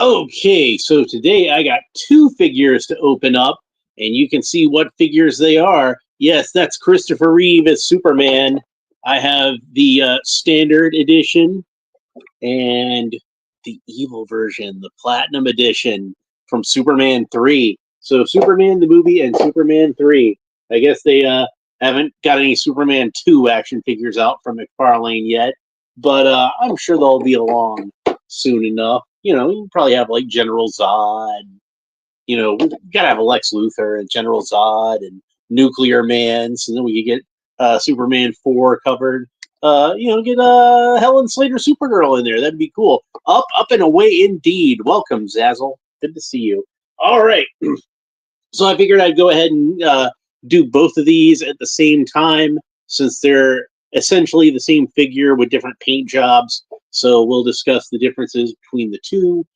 Okay, so today I got two figures to open up, and you can see what figures they are. Yes, that's Christopher Reeve as Superman. I have the standard edition and the evil version, the platinum edition from Superman 3. So Superman the movie and Superman 3. I guess they haven't got any Superman 2 action figures out from Mcfarlane yet, but I'm sure they'll be along soon enough. You probably have like General Zod. We gotta have a Lex Luthor and General Zod and Nuclear Man, so then we could get Superman 4 covered. Get Helen Slater Supergirl in there. That'd be cool. Up and away indeed. Welcome, Zazzle. Good to see you. All right. So I figured I'd go ahead and do both of these at the same time since they're essentially the same figure with different paint jobs. So we'll discuss the differences between the two.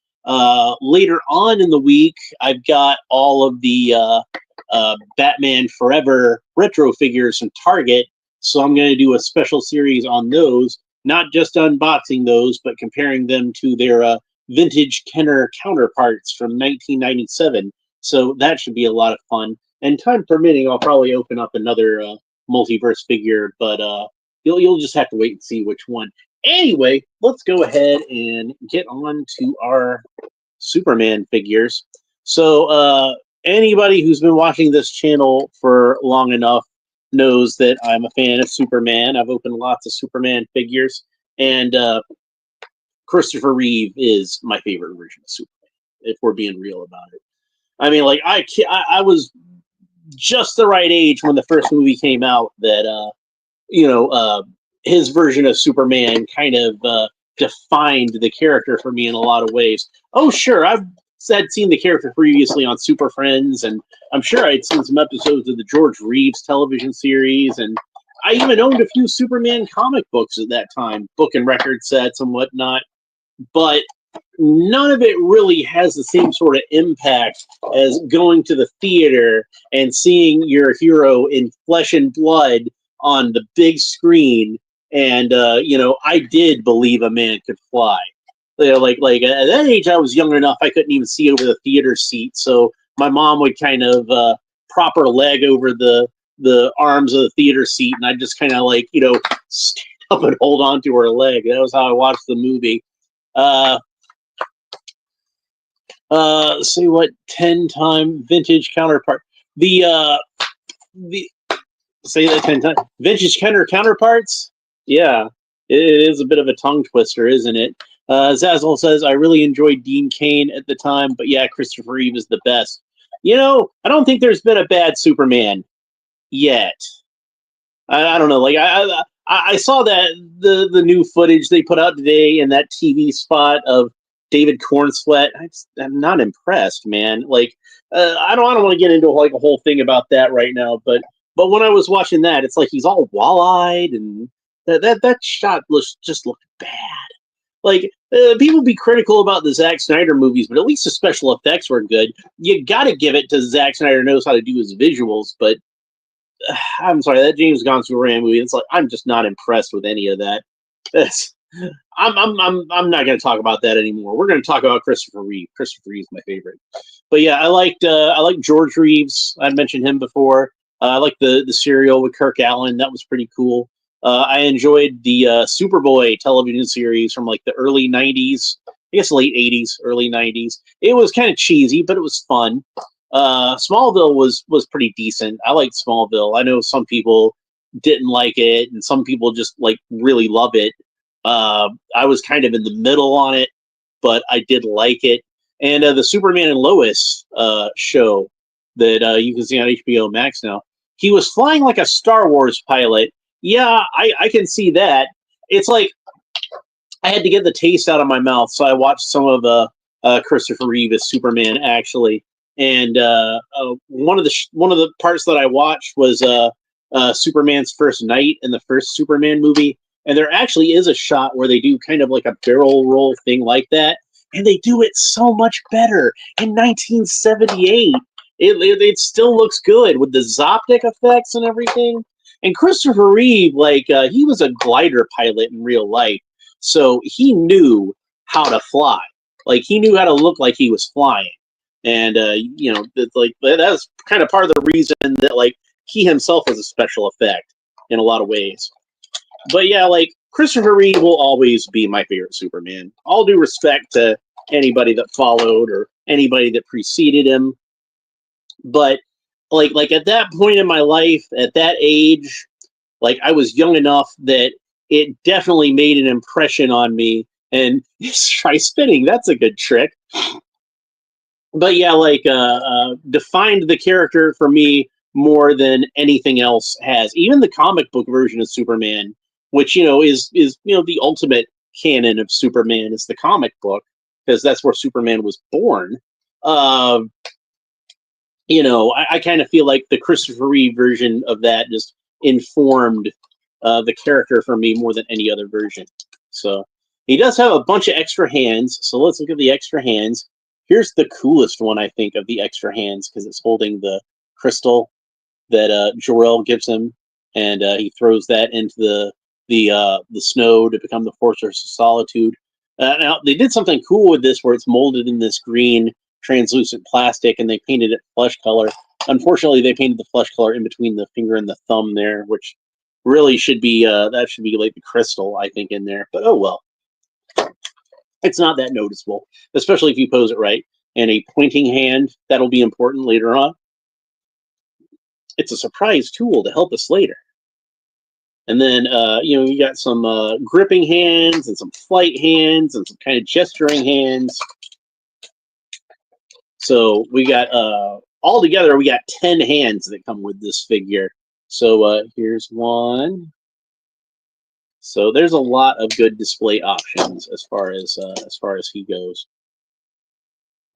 Later on in the week, I've got all of the Batman Forever retro figures from Target. So I'm going to do a special series on those, not just unboxing those, but comparing them to their vintage Kenner counterparts from 1997. So that should be a lot of fun. And time permitting, I'll probably open up another multiverse figure, but you'll just have to wait and see which one. Anyway, let's go ahead and get on to our Superman figures. So anybody who's been watching this channel for long enough knows that I'm a fan of Superman. I've opened lots of Superman figures, and Christopher Reeve is my favorite version of Superman, if we're being real about it. I mean, like, I was just the right age when the first movie came out that, his version of Superman kind of defined the character for me in a lot of ways. Oh, sure, I've seen the character previously on Super Friends, and I'm sure I'd seen some episodes of the George Reeves television series, and I even owned a few Superman comic books at that time, book and record sets and whatnot, but none of it really has the same sort of impact as going to the theater and seeing your hero in flesh and blood on the big screen. And I did believe a man could fly. Like at that age, I was young enough I couldn't even see over the theater seat, so my mom would kind of prop her leg over the arms of the theater seat, and I'd just kind of stand up and hold on to her leg. That was how I watched the movie. See what 10-time vintage counterpart. The say that 10 times. Vintage Kenner counterparts. Yeah, it is a bit of a tongue twister, isn't it? Zazzle says, I really enjoyed Dean Cain at the time, but yeah, Christopher Reeve is the best. I don't think there's been a bad Superman yet. I don't know. Like, I saw that the new footage they put out today in that TV spot of David Cornsweat. I'm not impressed, man. Like, I don't want to get into like a whole thing about that right now, but when I was watching that, it's like he's all wall-eyed, and that shot just looked bad. Like, people be critical about the Zack Snyder movies, but at least the special effects were good. You got to give it to Zack Snyder knows how to do his visuals, but I'm sorry, that James Gunn Superman movie. It's like I'm just not impressed with any of that. I'm not going to talk about that anymore. We're going to talk about Christopher Reeve. Christopher Reeve's my favorite. But yeah, I liked George Reeves. I mentioned him before. I liked the serial with Kirk Allen. That was pretty cool. I enjoyed the Superboy television series from like the early 90s. I guess late 80s, early 90s. It was kind of cheesy, but it was fun. Smallville was pretty decent. I liked Smallville. I know some people didn't like it, and some people just like really love it. I was kind of in the middle on it, but I did like it. And the Superman and Lois show that you can see on HBO Max now, he was flying like a Star Wars pilot. Yeah, I can see that. It's like I had to get the taste out of my mouth, so I watched some of Christopher Reeve as Superman actually. And one of the parts that I watched was Superman's first night in the first Superman movie. And there actually is a shot where they do kind of like a barrel roll thing like that. And they do it so much better in 1978. It still looks good with the Zoptic effects and everything. And Christopher Reeve, he was a glider pilot in real life. So he knew how to fly. Like he knew how to look like he was flying, and you know, like that's kind of part of the reason that like he himself was a special effect in a lot of ways. But yeah, like Christopher Reeve will always be my favorite Superman. All due respect to anybody that followed or anybody that preceded him, but like at that point in my life, at that age, like I was young enough that it definitely made an impression on me. And try spinning, that's a good trick. But yeah, like defined the character for me more than anything else has. Even the comic book version of Superman, which you know is you know the ultimate canon of Superman, is the comic book because that's where Superman was born. Uh, you know, I kind of feel like the Christopher Reeve version of that just informed the character for me more than any other version. So he does have a bunch of extra hands. So let's look at the extra hands. Here's the coolest one, I think, of the extra hands because it's holding the crystal that Jor-El gives him, and he throws that into the snow to become the Fortress of Solitude. Now they did something cool with this, where it's molded in this green translucent plastic, and they painted it flesh color. Unfortunately, they painted the flesh color in between the finger and the thumb there, which really should be that should be like the crystal, I think, in there. But oh well, it's not that noticeable, especially if you pose it right. And a pointing hand, that'll be important later on. It's a surprise tool to help us later. And then, you know, you got some gripping hands and some flight hands and some kind of gesturing hands. So we got, all together, we got 10 hands that come with this figure. So here's one. So there's a lot of good display options as far as he goes.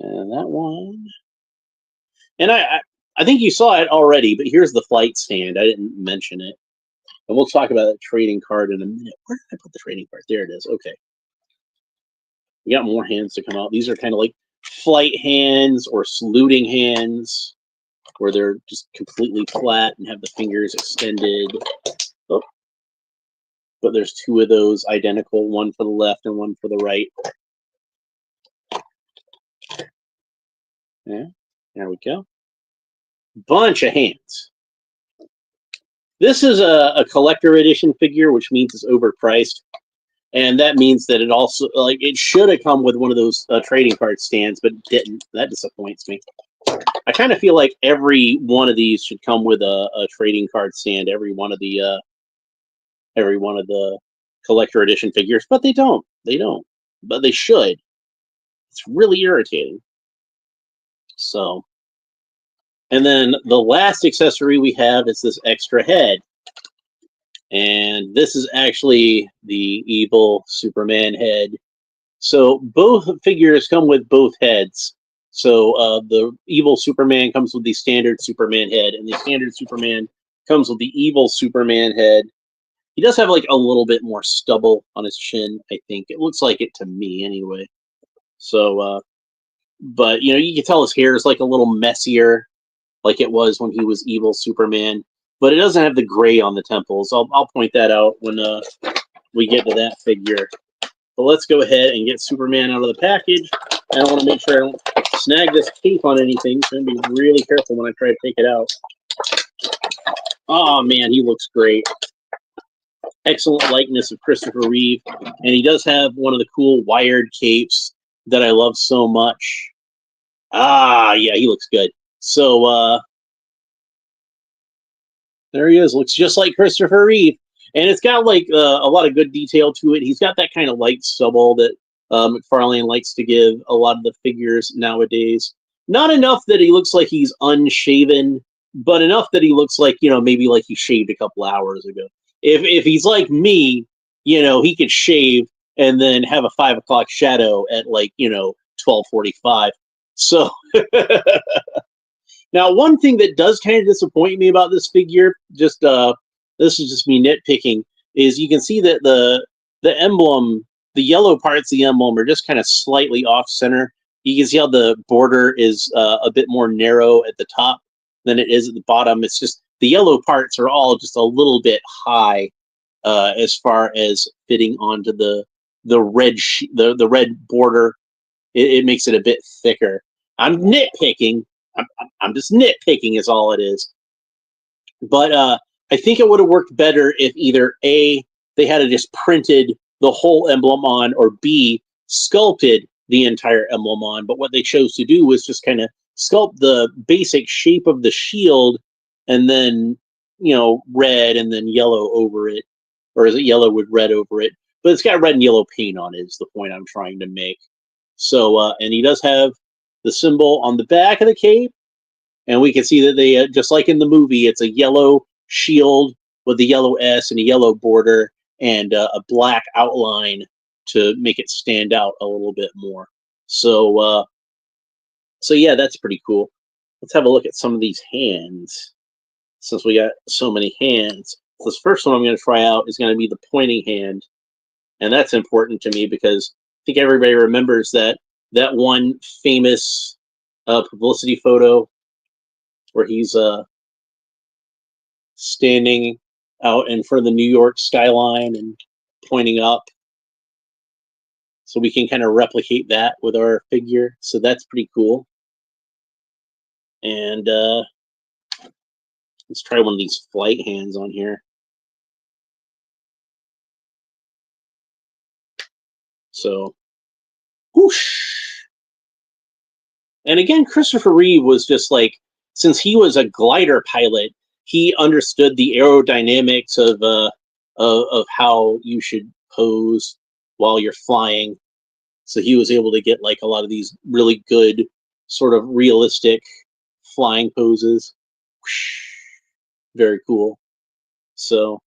And that one. And I think you saw it already, but here's the flight stand. I didn't mention it. And we'll talk about that trading card in a minute. Where did I put the trading card? There it is. Okay. We got more hands to come out. These are kind of like flight hands or saluting hands, where they're just completely flat and have the fingers extended. Oh. But there's two of those identical, one for the left and one for the right. Yeah, there we go. Bunch of hands. This is a collector edition figure, which means it's overpriced. And that means that it also, like, it should have come with one of those trading card stands, but it didn't. That disappoints me. I kind of feel like every one of these should come with a trading card stand. Every one of the collector edition figures, but they don't. They don't. But they should. It's really irritating. So, and then the last accessory we have is this extra head. And this is actually the evil Superman head. So both figures come with both heads. So the evil Superman comes with the standard Superman head, and the standard Superman comes with the evil Superman head. He does have like a little bit more stubble on his chin, I think. It looks like it to me anyway. So, but you know, you can tell his hair is like a little messier, like it was when he was evil Superman. But it doesn't have the gray on the temples. I'll point that out when we get to that figure. But let's go ahead and get Superman out of the package. I want to make sure I don't snag this cape on anything, so I'm going to be really careful when I try to take it out. Oh man, he looks great. Excellent likeness of Christopher Reeve. And he does have one of the cool wired capes that I love so much. Ah, yeah, he looks good. So, there he is. Looks just like Christopher Reeve. And it's got like a lot of good detail to it. He's got that kind of light stubble that Mcfarlane likes to give a lot of the figures nowadays. Not enough that he looks like he's unshaven, but enough that he looks like, you know, maybe like he shaved a couple hours ago. If he's like me, you know, he could shave and then have a 5 o'clock shadow at like, you know, 12:45. So now, one thing that does kind of disappoint me about this figure, just this is just me nitpicking, is you can see that the emblem, the yellow parts of the emblem are just kind of slightly off center. You can see how the border is a bit more narrow at the top than it is at the bottom. It's just the yellow parts are all just a little bit high as far as fitting onto the red border it makes it a bit thicker. I'm nitpicking. I'm just nitpicking is all it is. But I think it would have worked better if either A, they had just printed the whole emblem on, or B, sculpted the entire emblem on. But what they chose to do was just kind of sculpt the basic shape of the shield and then, red and then yellow over it. Or is it yellow with red over it? But it's got red and yellow paint on it, is the point I'm trying to make. So, and he does have the symbol on the back of the cape. And we can see that they, just like in the movie, it's a yellow shield with a yellow S and a yellow border and a black outline to make it stand out a little bit more. So, so yeah, that's pretty cool. Let's have a look at some of these hands, since we got so many hands. So this first one I'm going to try out is going to be the pointing hand. And that's important to me because I think everybody remembers that one famous publicity photo where he's standing out in front of the New York skyline and pointing up. So we can kind of replicate that with our figure. So that's pretty cool. And let's try one of these flight hands on here. So, whoosh. And again, Christopher Reeve was just like, since he was a glider pilot, he understood the aerodynamics of how you should pose while you're flying. So he was able to get like a lot of these really good sort of realistic flying poses. Very cool. So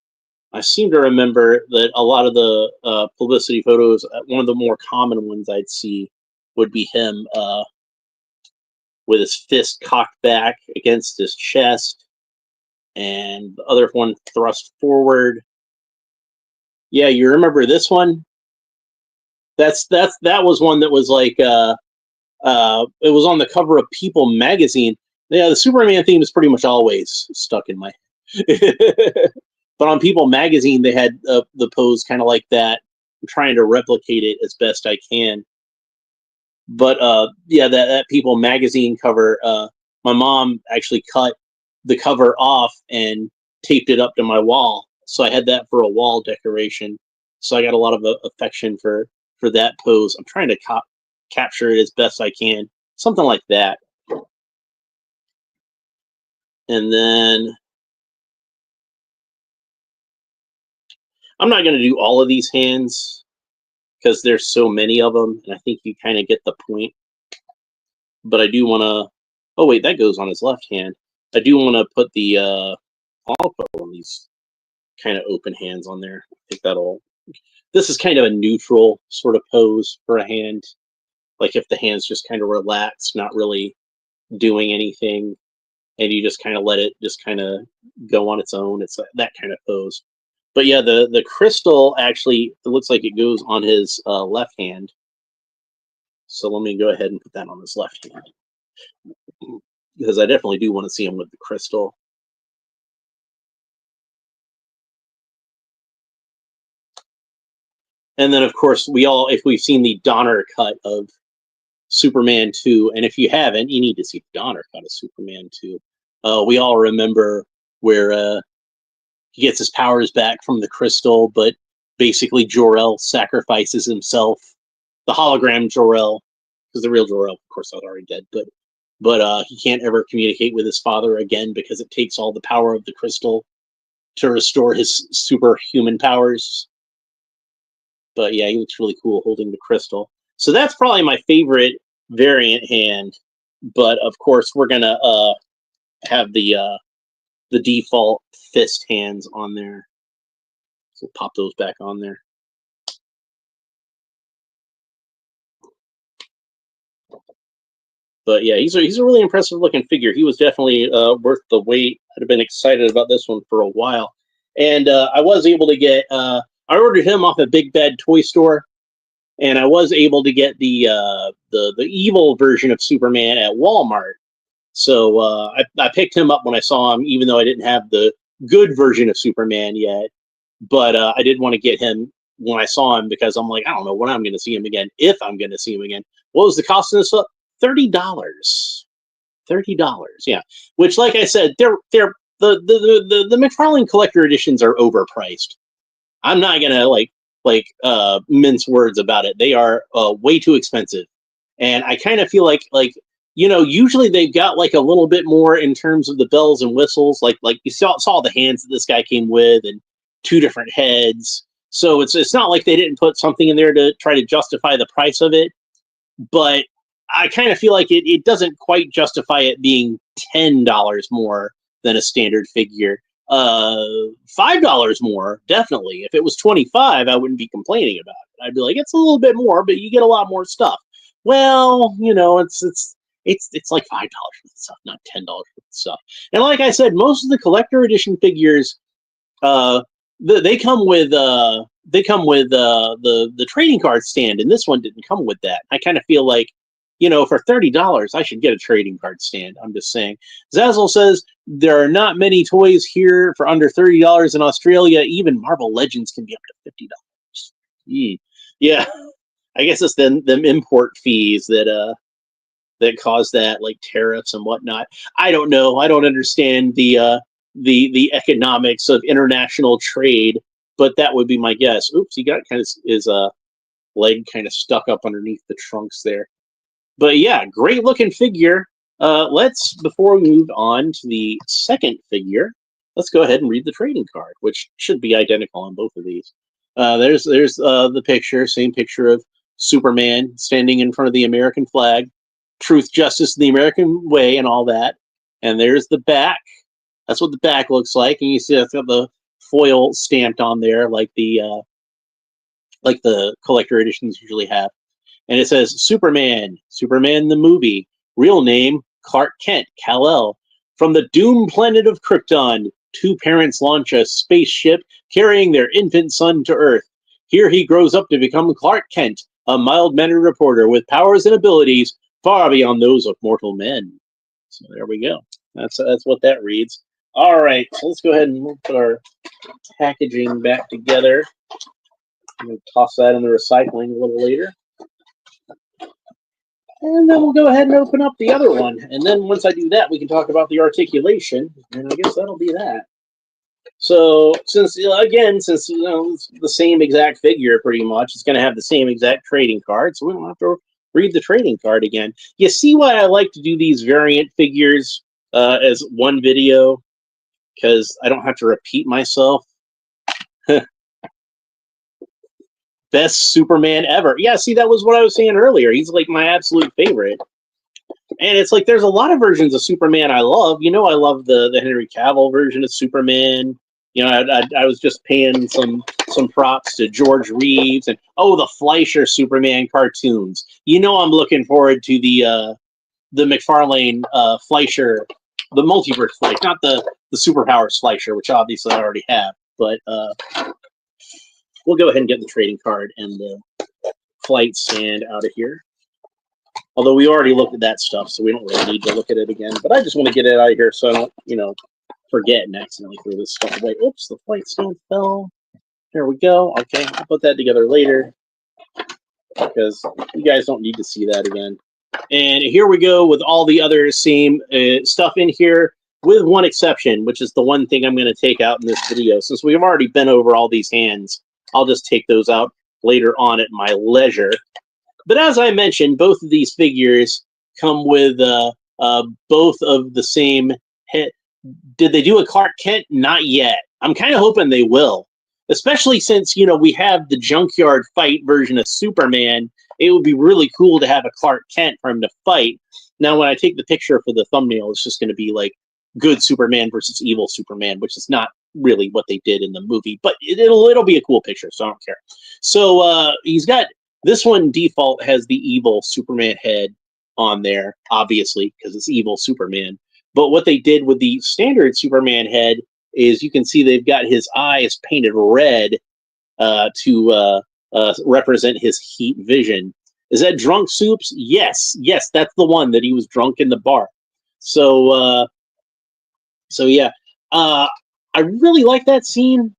I seem to remember that a lot of the publicity photos, one of the more common ones I'd see would be him with his fist cocked back against his chest, and the other one thrust forward. Yeah, you remember this one? That was one that was like it was on the cover of People magazine. Yeah, the Superman theme is pretty much always stuck in my head. But on People magazine, they had the pose kind of like that. I'm trying to replicate it as best I can. But yeah, that People magazine cover, my mom actually cut the cover off and taped it up to my wall. So I had that for a wall decoration. So I got a lot of affection for that pose. I'm trying to capture it as best I can. Something like that. And then I'm not going to do all of these hands because there's so many of them, and I think you kind of get the point. But I do want to... Oh, wait, that goes on his left hand. I do want to put the... I'll put one of these kind of open hands on there. I think that'll... This is kind of a neutral sort of pose for a hand. Like if the hand's just kind of relaxed, not really doing anything, and you just kind of let it just kind of go on its own. It's that kind of pose. But yeah, the crystal actually, it looks like it goes on his left hand. So let me go ahead and put that on his left hand, because I definitely do want to see him with the crystal. And then, of course, if we've seen the Donner cut of Superman 2, and if you haven't, you need to see the Donner cut of Superman 2. We all remember where he gets his powers back from the crystal, but basically Jor-El sacrifices himself. The hologram Jor-El, because the real Jor-El, of course, is already dead, but he can't ever communicate with his father again because it takes all the power of the crystal to restore his superhuman powers. But yeah, he looks really cool holding the crystal. So that's probably my favorite variant hand. But of course, we're gonna have the default fist hands on there. So we'll pop those back on there. But yeah, he's a really impressive looking figure. He was definitely worth the wait. I'd have been excited about this one for a while. And I was able to get... I ordered him off a Big Bad Toy Store, and I was able to get the evil version of Superman at Walmart. So I picked him up when I saw him, even though I didn't have the good version of Superman yet. But I did want to get him when I saw him, because I'm like, I don't know when I'm going to see him again, if I'm going to see him again. What was the cost of this? $30. $30. Yeah. Which, like I said, the Mcfarlane collector editions are overpriced. I'm not gonna mince words about it. They are way too expensive, and I kind of feel like usually they've got like a little bit more in terms of the bells and whistles. Like you saw the hands that this guy came with, and two different heads. So it's not like they didn't put something in there to try to justify the price of it. But I kind of feel like it doesn't quite justify it being $10 more than a standard figure. $5 more, definitely. If it was 25, I wouldn't be complaining about it. I'd be like, it's a little bit more, but you get a lot more stuff. Well, it's like $5 for the stuff, not $10 for the stuff. And like I said, most of the collector edition figures, they come with the trading card stand, and this one didn't come with that. I kind of feel like, for $30, I should get a trading card stand. I'm just saying. Zazzle says there are not many toys here for under $30 in Australia. Even Marvel Legends can be up to $50. Yeah, I guess it's them import fees that cause that, like tariffs and whatnot. I don't know. I don't understand the economics of international trade, but that would be my guess. Oops, he got his leg kind of stuck up underneath the trunks there. But yeah, great looking figure. Before we move on to the second figure, let's go ahead and read the trading card, which should be identical on both of these. There's the picture, same picture of Superman standing in front of the American flag, truth, justice, the American way, and all that. And there's the back. That's what the back looks like, and you see that's got the foil stamped on there, like the collector editions usually have. And it says Superman the movie, real name Clark Kent, Kal-El. From the doomed planet of Krypton, two parents launch a spaceship carrying their infant son to Earth. Here he grows up to become Clark Kent, a mild-mannered reporter with powers and abilities far beyond those of mortal men. So there we go. That's what that reads. All right, so let's go ahead and put our packaging back together. I'm going to toss that in the recycling a little later. And then we'll go ahead and open up the other one. And then once I do that, we can talk about the articulation. And I guess that'll be that. So since it's the same exact figure pretty much, it's going to have the same exact trading card. So we don't have to read the trading card again. You see why I like to do these variant figures as one video? Because I don't have to repeat myself. Best Superman ever. Yeah, see, that was what I was saying earlier. He's like my absolute favorite. And it's like there's a lot of versions of Superman I love. I love the Henry Cavill version of Superman. I was just paying some props to George Reeves and the Fleischer Superman cartoons. I'm looking forward to the Mcfarlane Fleischer, the Multiverse Fleischer, not the Superpowers Fleischer, which obviously I already have. But we'll go ahead and get the trading card and the flight stand out of here. Although we already looked at that stuff, so we don't really need to look at it again. But I just want to get it out of here so I don't, forget and accidentally throw this stuff away. Oops, the flight stand fell. There we go. Okay, I'll put that together later because you guys don't need to see that again. And here we go with all the other same stuff in here, with one exception, which is the one thing I'm going to take out in this video. Since we've already been over all these hands, I'll just take those out later on at my leisure. But as I mentioned, both of these figures come with both of the same head. Did they do a Clark Kent? Not yet. I'm kind of hoping they will. Especially since, we have the junkyard fight version of Superman. It would be really cool to have a Clark Kent for him to fight. Now, when I take the picture for the thumbnail, it's just going to be like good Superman versus evil Superman, which is not really what they did in the movie. But it'll be a cool picture, so I don't care. So he's got... This one default has the evil Superman head on there, obviously, because it's evil Superman. But what they did with the standard Superman head is you can see they've got his eyes painted red to represent his heat vision. Is that Drunk Soups? Yes, that's the one that he was drunk in the bar. So yeah, I really like that scene.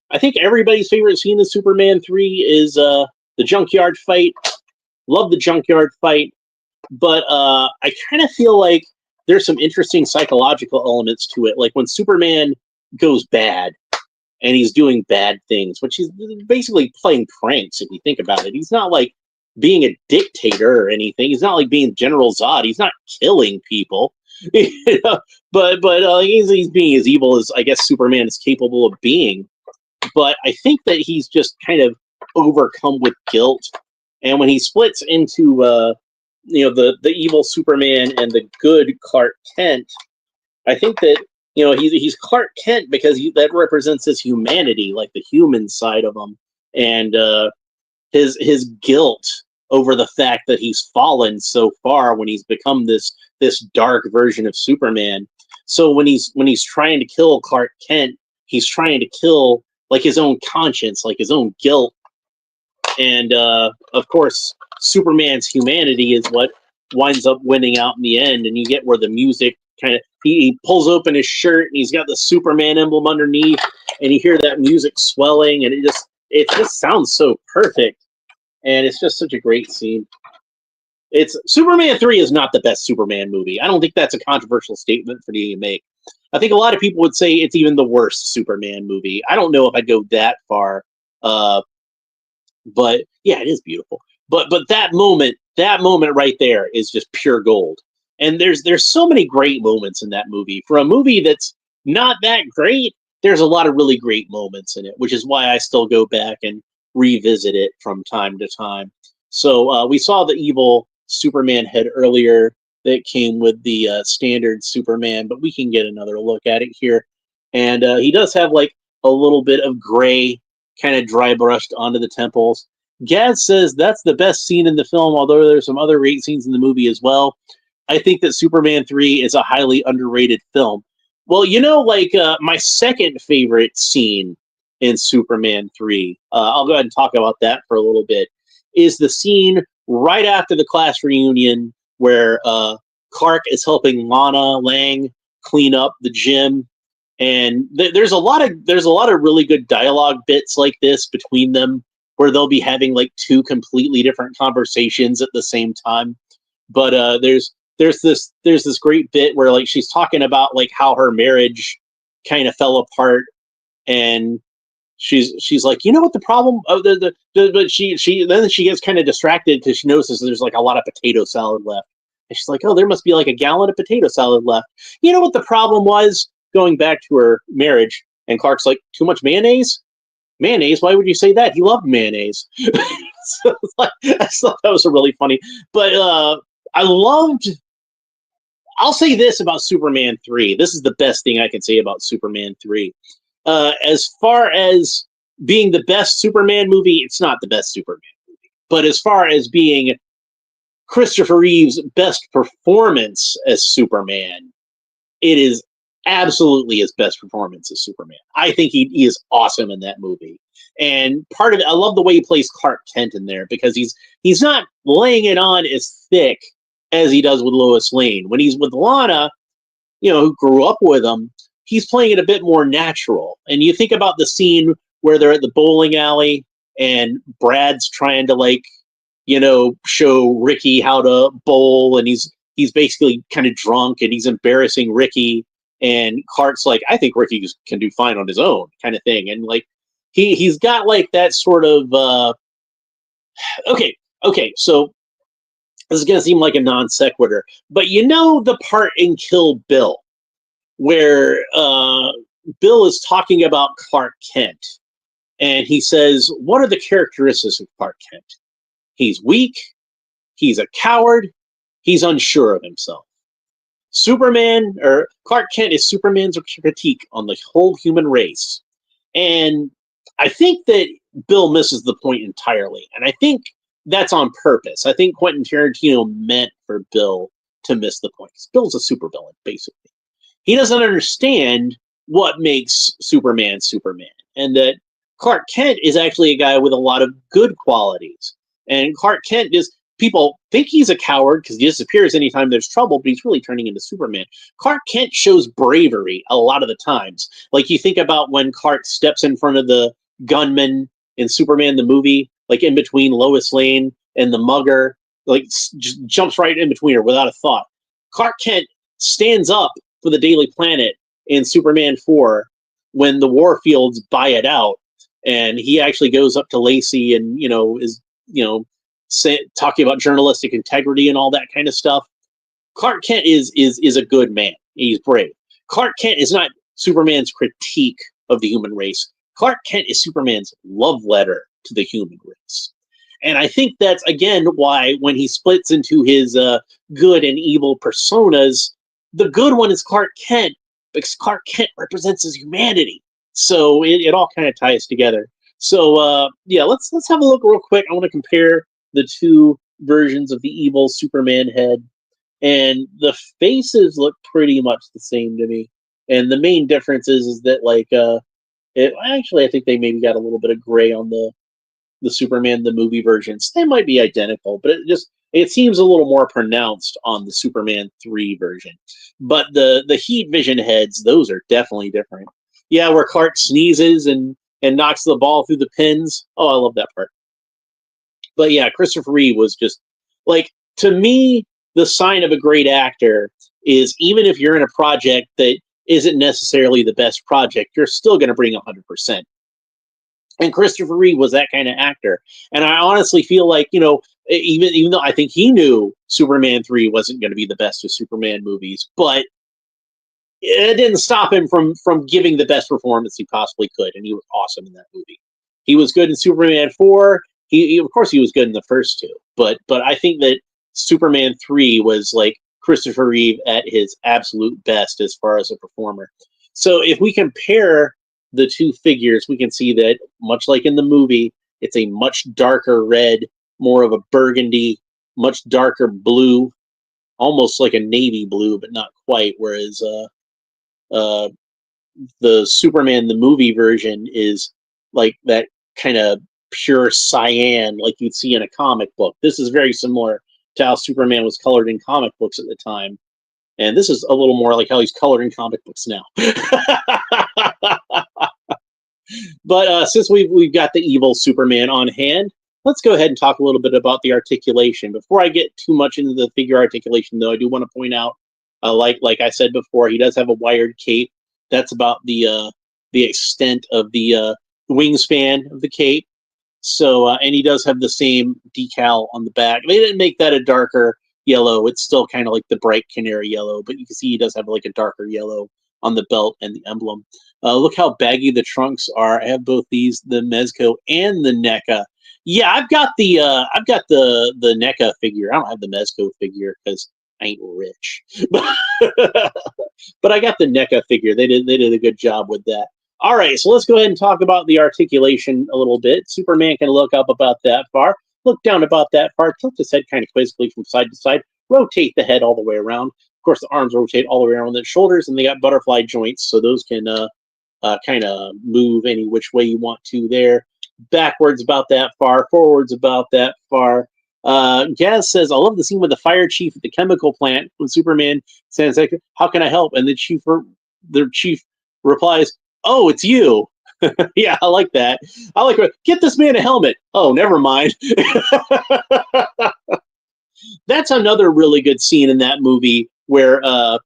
I think everybody's favorite scene in Superman 3 is the junkyard fight. Love the junkyard fight, but I kind of feel like there's some interesting psychological elements to it. Like when Superman goes bad and he's doing bad things, which he's basically playing pranks if you think about it. He's not like being a dictator or anything. He's not like being General Zod. He's not killing people. You know? But he's being as evil as I guess Superman is capable of being. But I think that he's just kind of overcome with guilt. And when he splits into the evil Superman and the good Clark Kent, I think that he's Clark Kent because that represents his humanity, like the human side of him, and his guilt over the fact that he's fallen so far when he's become this dark version of Superman. So when he's trying to kill Clark Kent, he's trying to kill like his own conscience, like his own guilt, and of course Superman's humanity is what winds up winning out in the end. And you get where the music kind of he pulls open his shirt and he's got the Superman emblem underneath, and you hear that music swelling, and it just sounds so perfect, and it's just such a great scene. It's Superman 3 is not the best Superman movie. I don't think that's a controversial statement for me to make. I think a lot of people would say it's even the worst Superman movie. I don't know if I'd go that far, but yeah, it is beautiful. But that moment right there is just pure gold. And there's so many great moments in that movie. For a movie that's not that great, there's a lot of really great moments in it, which is why I still go back and revisit it from time to time. So we saw the evil Superman head earlier that came with the standard Superman, but we can get another look at it here. And he does have like a little bit of gray kind of dry brushed onto the temples. Gaz says that's the best scene in the film, although there's some other great scenes in the movie as well. I think that Superman 3 is a highly underrated film. Well, my second favorite scene in Superman 3, I'll go ahead and talk about that for a little bit, is the scene right after the class reunion where Clark is helping Lana Lang clean up the gym. And there's a lot of really good dialogue bits like this between them where they'll be having like two completely different conversations at the same time. But there's this great bit where like she's talking about like how her marriage kind of fell apart, and she's like, what the problem of but she then she gets kind of distracted because she notices there's like a lot of potato salad left, and she's like, oh, there must be like a gallon of potato salad left. You know what the problem was? Going back to her marriage, and Clark's like, too much mayonnaise? Mayonnaise? Why would you say that? He loved mayonnaise. So I thought that was really funny. But I'll say this about Superman 3. This is the best thing I can say about Superman 3. As far as being the best Superman movie, it's not the best Superman movie. But as far as being Christopher Reeve's best performance as Superman, it is absolutely his best performance as Superman. I think he is awesome in that movie. And part of it, I love the way he plays Clark Kent in there, because he's not laying it on as thick as he does with Lois Lane. When he's with Lana, who grew up with him, he's playing it a bit more natural. And you think about the scene where they're at the bowling alley and Brad's trying to show Ricky how to bowl, and he's basically kind of drunk and he's embarrassing Ricky, and Clark's like, I think Ricky can do fine on his own, kind of thing. And like he's got like that sort of okay, so this is gonna seem like a non sequitur, but the part in Kill Bill where Bill is talking about Clark Kent, and he says, what are the characteristics of Clark Kent? He's weak, he's a coward, he's unsure of himself. Superman, or Clark Kent, is Superman's critique on the whole human race. And I think that Bill misses the point entirely. And I think that's on purpose. I think Quentin Tarantino meant for Bill to miss the point. Bill's a supervillain, basically. He doesn't understand what makes Superman Superman. And that Clark Kent is actually a guy with a lot of good qualities. And Clark Kent people think he's a coward because he disappears anytime there's trouble, but he's really turning into Superman. Clark Kent shows bravery a lot of the times. Like you think about when Clark steps in front of the gunman in Superman the movie, like in between Lois Lane and the mugger, like just jumps right in between her without a thought. Clark Kent stands up for the Daily Planet in Superman 4 when the Warfields buy it out, and he actually goes up to Lacey and is talking about journalistic integrity and all that kind of stuff. Clark Kent is a good man. He's brave. Clark Kent is not Superman's critique of the human race. Clark Kent is Superman's love letter to the human race. And I think that's, again, why when he splits into his good and evil personas, the good one is Clark Kent, because Clark Kent represents his humanity. So it all kind of ties together. So, yeah, let's have a look real quick. I want to compare the two versions of the evil Superman head. And the faces look pretty much the same to me. And the main difference is that, like, I think they maybe got a little bit of gray on the Superman, the movie versions. They might be identical, but it seems a little more pronounced on the Superman 3 version. But the Heat Vision heads, those are definitely different. Yeah, where Clark sneezes and knocks the ball through the pins. Oh, I love that part. But yeah, Christopher Reeve was just, like, to me, the sign of a great actor is even if you're in a project that isn't necessarily the best project, you're still going to bring 100%. And Christopher Reeve was that kind of actor. And I honestly feel like, even though I think he knew Superman 3 wasn't going to be the best of Superman movies, but it didn't stop him from giving the best performance he possibly could. And he was awesome in that movie. He was good in Superman 4. He of course, he was good in the first two. But I think that Superman 3 was like Christopher Reeve at his absolute best as far as a performer. So if we compare the two figures, we can see that, much like in the movie, it's a much darker red, more of a burgundy, much darker blue, almost like a navy blue, but not quite. Whereas the Superman, the movie version, is like that kind of pure cyan, like you'd see in a comic book. This is very similar to how Superman was colored in comic books at the time. And this is a little more like how he's colored in comic books now. But since we've got the evil Superman on hand, let's go ahead and talk a little bit about the articulation. Before I get too much into the figure articulation, though, I do want to point out, like I said before, he does have a wired cape. That's about the extent of the wingspan of the cape. So, and he does have the same decal on the back. They didn't make that a darker yellow. It's still kind of like the bright canary yellow, but you can see he does have like a darker yellow on the belt and the emblem. Look how baggy the trunks are. I have both these, the Mezco and the NECA. Yeah, I've got the NECA figure. I don't have the Mezco figure because I ain't rich. But I got the NECA figure. They did a good job with that. All right, so let's go ahead and talk about the articulation a little bit. Superman can look up about that far, look down about that far, tilt his head kind of quizzically from side to side, rotate the head all the way around. Of course, the arms rotate all the way around the shoulders, and they got butterfly joints, so those can kind of move any which way you want to there. Backwards about that far, forwards about that far. Gaz says, I love the scene with the fire chief at the chemical plant when Superman says, how can I help? And the chief replies, oh, it's you. Yeah, I like that. I like it. Get this man a helmet. Oh, never mind. That's another really good scene in that movie where I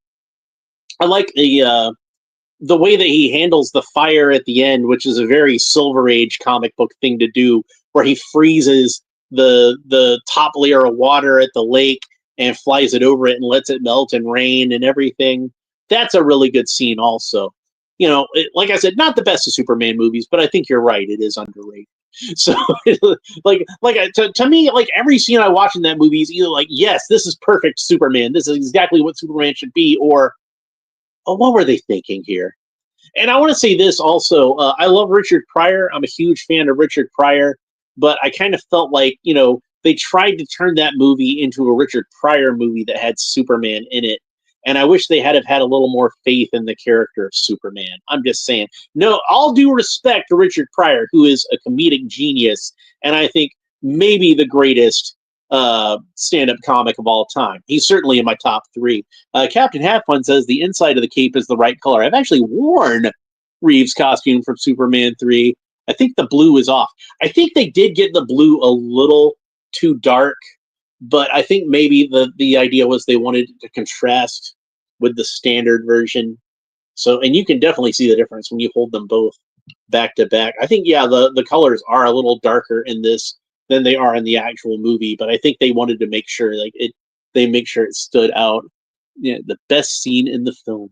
like the way that he handles the fire at the end, which is a very Silver Age comic book thing to do, where he freezes the top layer of water at the lake and flies it over it and lets it melt and rain and everything. That's a really good scene also. Like I said, not the best of Superman movies, but I think you're right. It is underrated. So, to me, like every scene I watch in that movie is either like, yes, this is perfect Superman. This is exactly what Superman should be, or, oh, what were they thinking here? And I want to say this also. I love Richard Pryor. I'm a huge fan of Richard Pryor, but I kind of felt like, they tried to turn that movie into a Richard Pryor movie that had Superman in it. And I wish they had had a little more faith in the character of Superman. I'm just saying. No, all due respect to Richard Pryor, who is a comedic genius, and I think maybe the greatest stand-up comic of all time. He's certainly in my top 3. Captain Half-Fun says the inside of the cape is the right color. I've actually worn Reeve's costume from Superman 3. I think the blue is off. I think they did get the blue a little too dark. But I think maybe the idea was they wanted it to contrast with the standard version. So, and you can definitely see the difference when you hold them both back to back. I think, yeah, the colors are a little darker in this than they are in the actual movie, but I think they wanted to make sure they make sure it stood out. Yeah, the best scene in the film.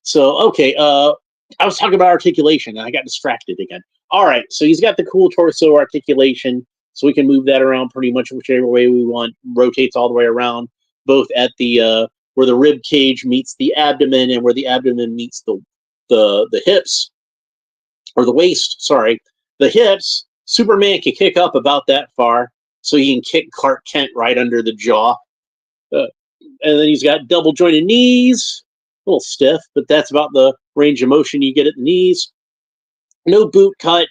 So, okay, I was talking about articulation and I got distracted again. All right, so he's got the cool torso articulation, so we can move that around pretty much whichever way we want. Rotates all the way around, both at the where the rib cage meets the abdomen and where the abdomen meets the hips or the waist. Sorry, the hips. Superman can kick up about that far, so he can kick Clark Kent right under the jaw. And then he's got double jointed knees, a little stiff, but that's about the range of motion you get at the knees. No boot cut.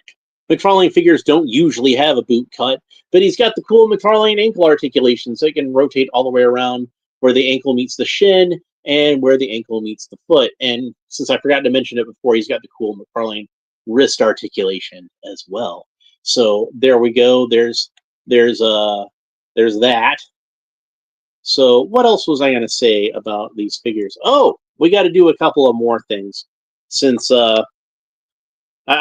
Mcfarlane figures don't usually have a boot cut, but he's got the cool Mcfarlane ankle articulation, so it can rotate all the way around where the ankle meets the shin and where the ankle meets the foot. And since I forgot to mention it before, he's got the cool Mcfarlane wrist articulation as well. So there we go. There's that. So what else was I going to say about these figures? Oh, we got to do a couple of more things since I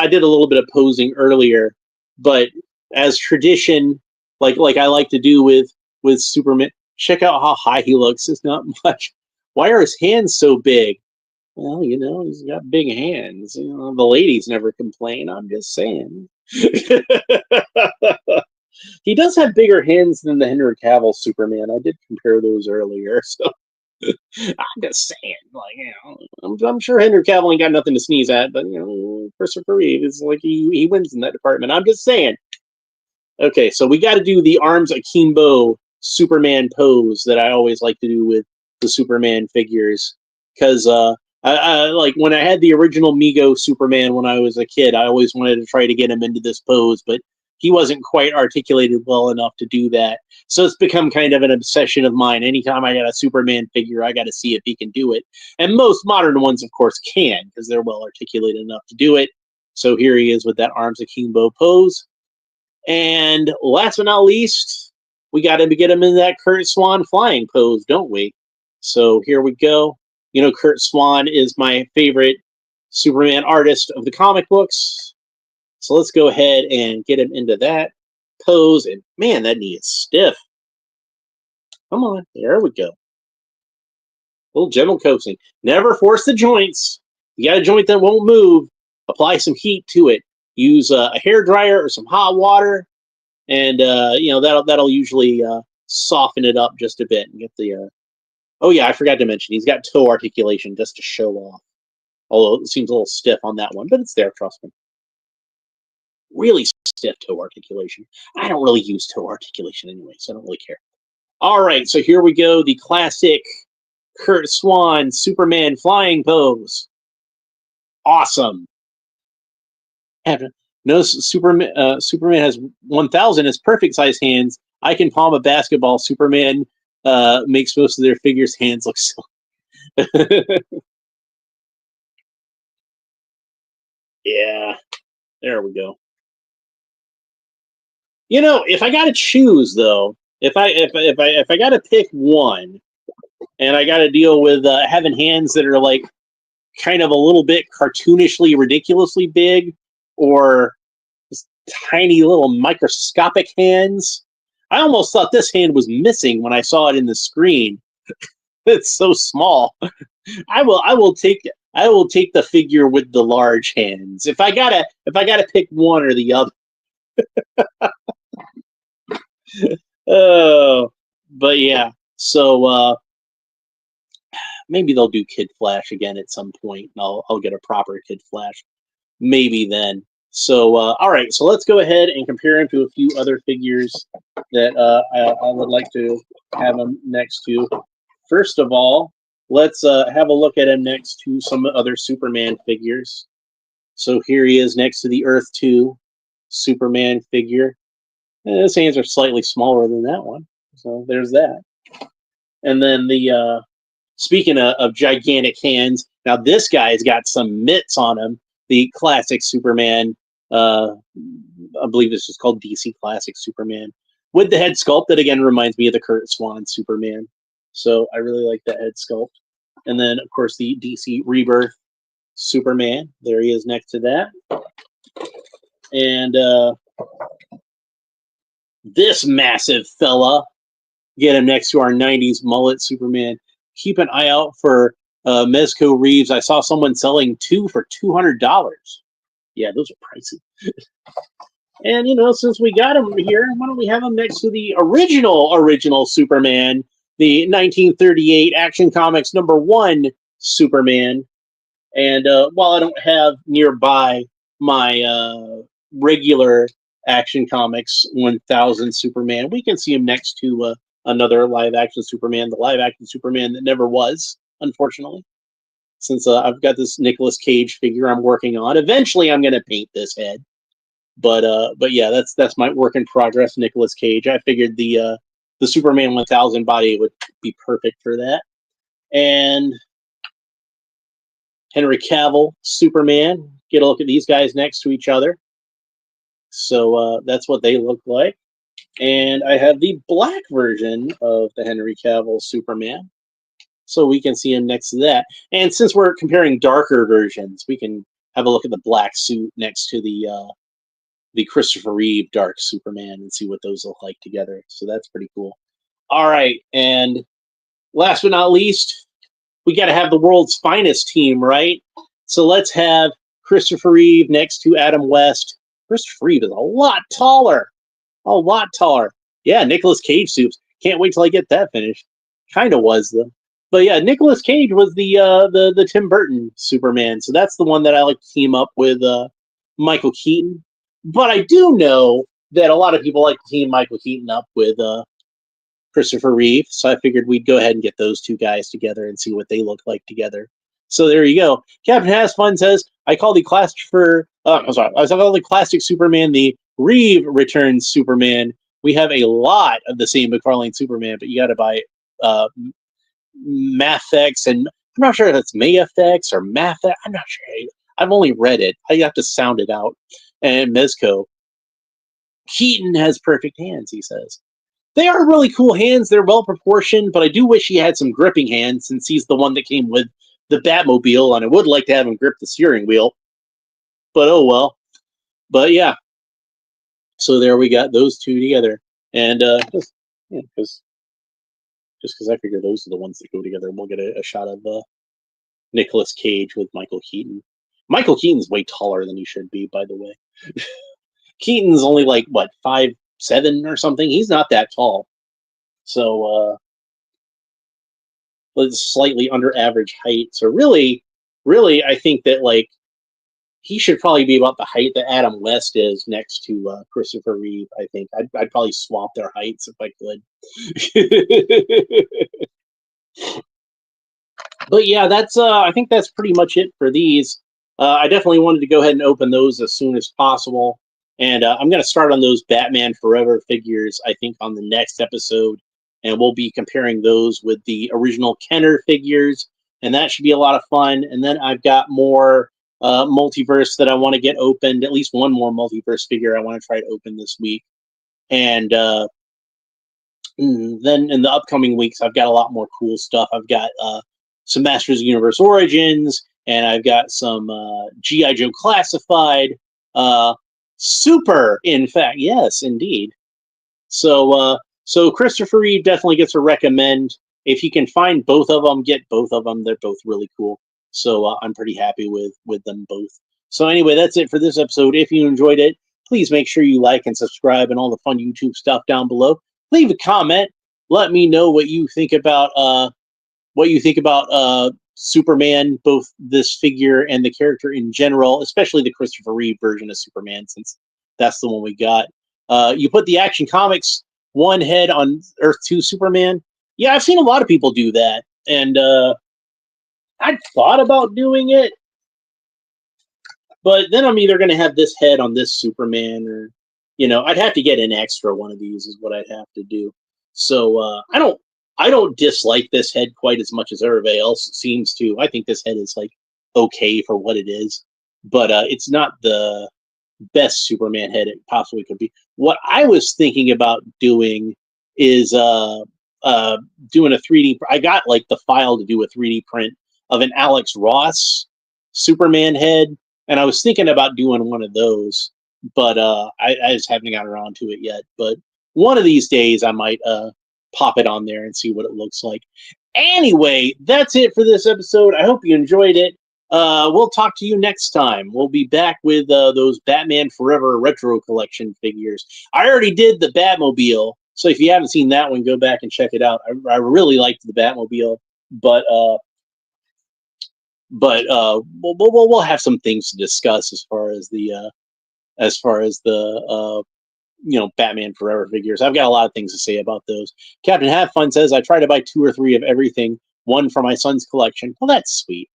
did a little bit of posing earlier, but as tradition, like I like to do with Superman, check out how high he looks. It's not much. Why are his hands so big? Well, he's got big hands. The ladies never complain. I'm just saying. He does have bigger hands than the Henry Cavill Superman. I did compare those earlier, so I'm just saying. I'm sure Henry Cavill ain't got nothing to sneeze at, but Christopher Reeve is like he wins in that department. I'm just saying. Okay, so we got to do the arms akimbo Superman pose that I always like to do with the Superman figures, because I like when I had the original Mego Superman when I was a kid. I always wanted to try to get him into this pose, but he wasn't quite articulated well enough to do that. So it's become kind of an obsession of mine. Anytime I got a Superman figure, I got to see if he can do it. And most modern ones, of course, can, because they're well articulated enough to do it. So here he is with that arms akimbo pose. And last but not least, we got to get him in that Kurt Swan flying pose, don't we? So here we go. Kurt Swan is my favorite Superman artist of the comic books. So let's go ahead and get him into that pose. And man, that knee is stiff. Come on. There we go. A little gentle coaxing. Never force the joints. You got a joint that won't move. Apply some heat to it. Use a hair dryer or some hot water. And, that'll usually soften it up just a bit and get the... Oh, yeah, I forgot to mention. He's got toe articulation just to show off. Although it seems a little stiff on that one, but it's there, trust me. Really stiff toe articulation. I don't really use toe articulation anyway, so I don't really care. All right, so here we go. The classic Kurt Swan Superman flying pose. Awesome. No, Superman has 1,000 as perfect size hands. I can palm a basketball. Superman makes most of their figures' hands look silly. Yeah, there we go. If I gotta choose though, if I gotta pick one, and I gotta deal with having hands that are like kind of a little bit cartoonishly, ridiculously big, or just tiny little microscopic hands, I almost thought this hand was missing when I saw it in the screen. It's so small. I will take the figure with the large hands. If I gotta pick one or the other. Oh, but yeah. So maybe they'll do Kid Flash again at some point, and I'll get a proper Kid Flash. Maybe then. So all right. So let's go ahead and compare him to a few other figures that I would like to have him next to. First of all, let's have a look at him next to some other Superman figures. So here he is next to the Earth 2 Superman figure. And his hands are slightly smaller than that one. So there's that. And then the speaking of gigantic hands, now this guy's got some mitts on him. The classic Superman, I believe this is called DC Classic Superman, with the head sculpt that again reminds me of the Kurt Swan Superman. So I really like that head sculpt. And then of course the DC Rebirth Superman. There he is next to that. And this massive fella, get him next to our 90s mullet Superman. Keep an eye out for Mezco Reeves. I saw someone selling 2 for $200. Yeah, those are pricey. And, since we got him here, why don't we have him next to the original Superman, the 1938 Action Comics #1 Superman. And while I don't have nearby my regular Action Comics 1000 Superman, we can see him next to another live-action Superman, the live-action Superman that never was, unfortunately. Since I've got this Nicolas Cage figure I'm working on. Eventually, I'm going to paint this head. But yeah, that's my work in progress, Nicolas Cage. I figured the Superman 1000 body would be perfect for that. And Henry Cavill, Superman. Get a look at these guys next to each other. So that's what they look like. And I have the black version of the Henry Cavill Superman. So we can see him next to that. And since we're comparing darker versions, we can have a look at the black suit next to the Christopher Reeve Dark Superman and see what those look like together. So that's pretty cool. All right, and last but not least, we got to have the world's finest team, right? So let's have Christopher Reeve next to Adam West. Christopher Reeve is a lot taller. A lot taller. Yeah, Nicolas Cage suits. Can't wait till I get that finished. Kind of was, though. But yeah, Nicolas Cage was the Tim Burton Superman. So that's the one that I like to team up with Michael Keaton. But I do know that a lot of people like to team Michael Keaton up with Christopher Reeve. So I figured we'd go ahead and get those two guys together and see what they look like together. So there you go. Captain Has Fun says, I call the classic Superman the Reeve Returns Superman. We have a lot of the same Mcfarlane Superman, but you got to buy Mafex, and I'm not sure if it's Mayafex or Mafex. I'm not sure. I've only read it. I have to sound it out. And Mezco. Keaton has perfect hands, he says. They are really cool hands. They're well proportioned, but I do wish he had some gripping hands since he's the one that came with the Batmobile, and I would like to have him grip the steering wheel. But oh well. But yeah. So there we got those two together. And just because I figure those are the ones that go together, we'll get a shot of Nicolas Cage with Michael Keaton. Michael Keaton's way taller than he should be, by the way. Keaton's only like, what, 5'7" or something? He's not that tall. So, it's slightly under average height. So really, I think that, like, he should probably be about the height that Adam West is next to Christopher Reeve, I think. I'd probably swap their heights if I could. But yeah, that's I think that's pretty much it for these. I definitely wanted to go ahead and open those as soon as possible. And I'm going to start on those Batman Forever figures, I think, on the next episode. And we'll be comparing those with the original Kenner figures. And that should be a lot of fun. And then I've got more Multiverse that I want to get opened. At least one more Multiverse figure I want to try to open this week. And then in the upcoming weeks, I've got a lot more cool stuff. I've got some Masters of the Universe Origins, and I've got some G.I. Joe Classified. Super, in fact. Yes, indeed. So Christopher Reeve definitely gets a recommend. If you can find both of them, get both of them. They're both really cool. So I'm pretty happy with them both. So anyway, that's it for this episode. If you enjoyed it, please make sure you like and subscribe and all the fun YouTube stuff down below. Leave a comment. Let me know what you think about Superman, both this figure and the character in general, especially the Christopher Reeve version of Superman, since that's the one we got. You put the Action Comics one head on Earth 2 Superman. Yeah, I've seen a lot of people do that, and I'd thought about doing it, but then I'm either going to have this head on this Superman, or I'd have to get an extra one of these is what I'd have to do. So I don't dislike this head quite as much as everybody else seems to. I think this head is like okay for what it is, but it's not the best Superman head it possibly could be. What I was thinking about doing is doing a 3D. I got like the file to do a 3D print of an Alex Ross Superman head, and I was thinking about doing one of those, but I just haven't got around to it yet. But one of these days, I might pop it on there and see what it looks like. Anyway, that's it for this episode. I hope you enjoyed it. We'll talk to you next time. We'll be back with those Batman Forever Retro Collection figures. I already did the Batmobile, so if you haven't seen that one, go back and check it out. I really liked the Batmobile, but we'll have some things to discuss as far as the Batman Forever figures. I've got a lot of things to say about those. Captain Have Fun says, I try to buy 2 or 3 of everything, one for my son's collection. Well, that's sweet.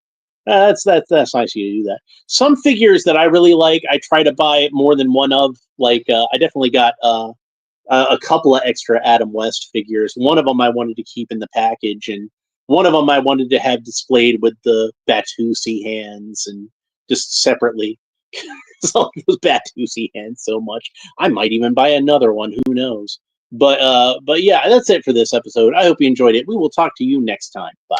That's nice of you to do that. Some figures that I really like, I try to buy more than one of. Like, I definitely got a couple of extra Adam West figures. One of them I wanted to keep in the package, and one of them I wanted to have displayed with the Batusi hands and just separately. I like those Batusi hands so much. I might even buy another one. Who knows? But yeah, that's it for this episode. I hope you enjoyed it. We will talk to you next time. Bye.